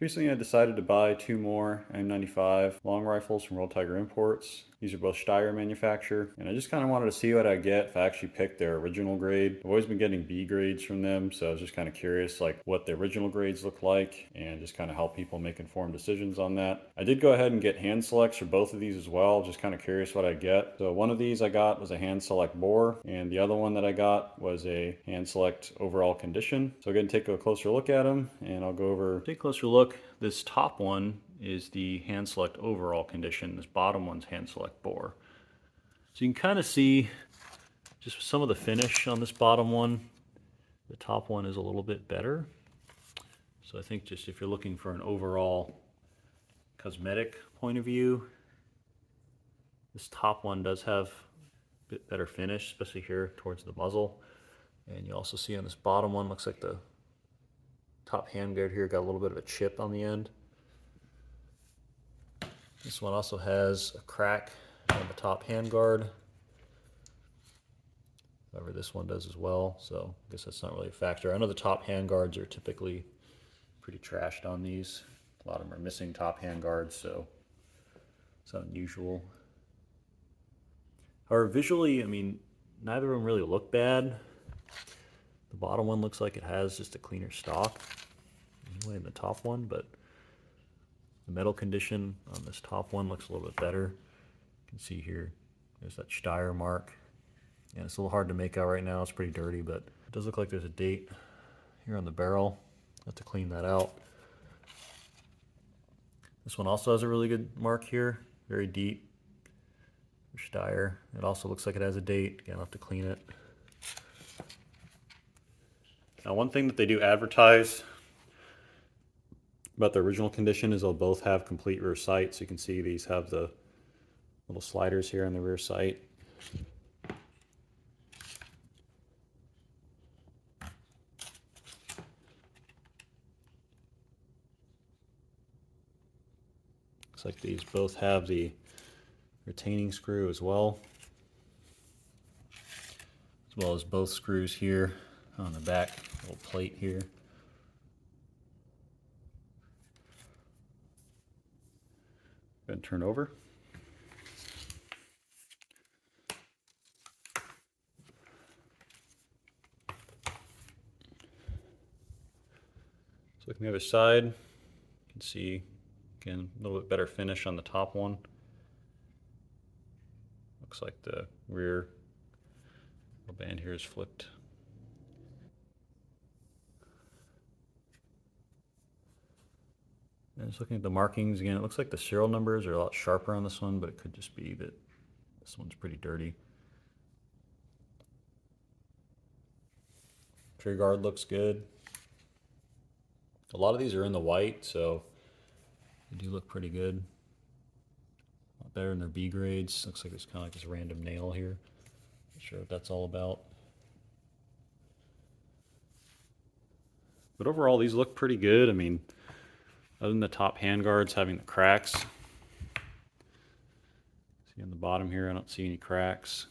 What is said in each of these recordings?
Recently I decided to buy two more M95 long rifles from World Tiger Imports. These are both Steyr manufacturer, and I just kind of wanted to see what I get if I actually picked their original grade. I've always been getting B grades from them, so I was just kind of curious like what the original grades look like and just kind of help people make informed decisions on that. I did go ahead and get hand selects for both of these as well, just kind of curious what I get. So one of these I got was a hand select bore, and the other one that I got was a hand select overall condition. So again, take a closer look at them, and I'll go over, take a closer look. This top one is the hand select overall condition. This bottom one's hand select bore. So you can kind of see just some of the finish on this bottom one. The top one is a little bit better. So I think just if you're looking for an overall cosmetic point of view, this top one does have a bit better finish, especially here towards the muzzle. And you also see on this bottom one, looks like the top handguard here got a little bit of a chip on the end. This one also has a crack on the top handguard. However, this one does as well, so I guess that's not really a factor. I know the top handguards are typically pretty trashed on these. A lot of them are missing top handguards, so it's unusual. However, visually, I mean, neither of them really look bad. The bottom one looks like it has just a cleaner stock, anyway, in the top one, but the metal condition on this top one looks a little bit better. You can see here, there's that Steyr mark. And it's a little hard to make out right now, it's pretty dirty, but it does look like there's a date here on the barrel. I'll have to clean that out. This one also has a really good mark here, very deep for Steyr. It also looks like it has a date. Again, I'll have to clean it. Now, one thing that they do advertise about the original condition is they'll both have complete rear sight. So you can see these have the little sliders here on the rear sight. Looks like these both have the retaining screw as well as both screws here on the back little plate here. Go ahead and turn over. So look on the other side, you can see again a little bit better finish on the top one. Looks like the rear band here is flipped. And just looking at the markings again, it looks like the serial numbers are a lot sharper on this one, but it could just be that this one's pretty dirty. Trigger guard looks good. A lot of these are in the white, so they do look pretty good. A lot better than their B grades. Looks like there's kind of like this random nail here. Not sure what that's all about. But overall, these look pretty good. I mean, other than the top handguards having the cracks. See on the bottom here, I don't see any cracks.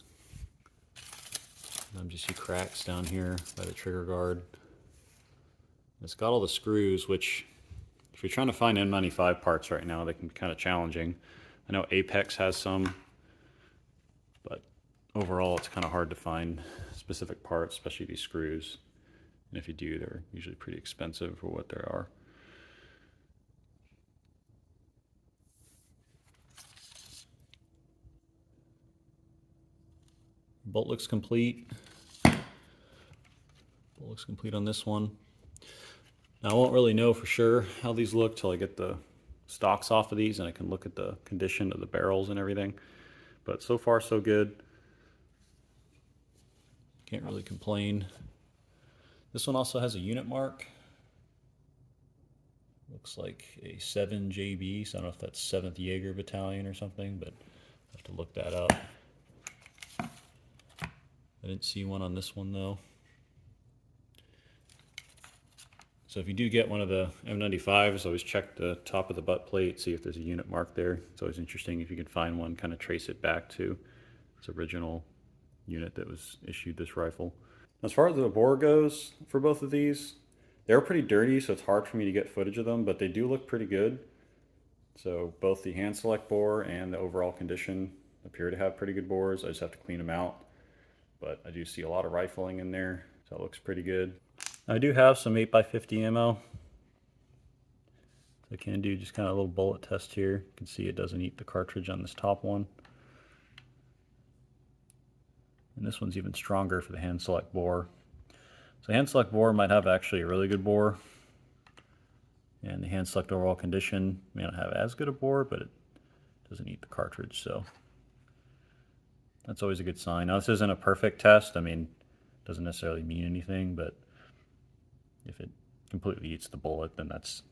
Sometimes you see cracks down here by the trigger guard. It's got all the screws, which if you're trying to find M95 parts right now, they can be kind of challenging. I know Apex has some, but overall it's kind of hard to find specific parts, especially these screws. And if you do, they're usually pretty expensive for what they are. Bolt looks complete. Bolt looks complete on this one. Now I won't really know for sure how these look till I get the stocks off of these and I can look at the condition of the barrels and everything. But so far so good. Can't really complain. This one also has a unit mark. Looks like a 7 JB, so I don't know if that's 7th Jaeger Battalion or something, but I have to look that up. I didn't see one on this one though. So if you do get one of the M95s, always check the top of the butt plate, see if there's a unit mark there. It's always interesting if you can find one, kind of trace it back to its original unit that was issued this rifle. As far as the bore goes for both of these, They were pretty dirty, so it's hard for me to get footage of them, but they do look pretty good. So both the hand select bore and the overall condition appear to have pretty good bores. I just have to clean them out. But I do see a lot of rifling in there, so it looks pretty good. I do have some 8x50 ammo. So I can do just kind of a little bullet test here. You can see it doesn't eat the cartridge on this top one. And this one's even stronger for the hand select bore. So the hand select bore might have actually a really good bore. And the hand select overall condition may not have as good a bore, but it doesn't eat the cartridge, so that's always a good sign. Now this isn't a perfect test. I mean, it doesn't necessarily mean anything, but if it completely eats the bullet, then that's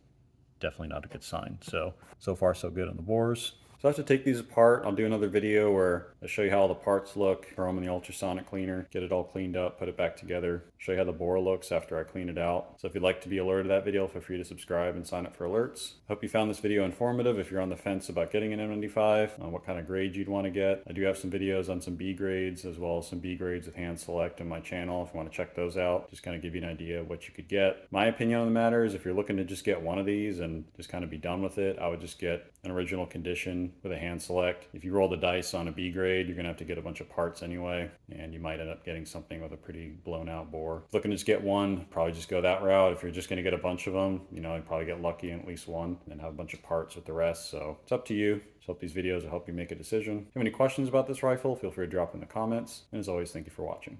definitely not a good sign. So far so good on the bores. So I have to take these apart. I'll do another video where I show you how all the parts look, throw them in the ultrasonic cleaner, get it all cleaned up, put it back together, show you how the bore looks after I clean it out. So if you'd like to be alerted to that video, feel free to subscribe and sign up for alerts. Hope you found this video informative if you're on the fence about getting an M95, on what kind of grade you'd want to get. I do have some videos on some B grades as well as some B grades with hand select on my channel if you want to check those out. Just kind of give you an idea of what you could get. My opinion on the matter is if you're looking to just get one of these and just kind of be done with it, I would just get an original condition with a hand select. If you roll the dice on a B grade, you're gonna have to get a bunch of parts anyway, and you might end up getting something with a pretty blown out bore. Looking to just get one, probably just go that route. If you're just gonna get a bunch of them, you know, you'd probably get lucky in at least one and have a bunch of parts with the rest. So it's up to you. So hope these videos will help you make a decision. If you have any questions about this rifle, feel free to drop in the comments. And as always, thank you for watching.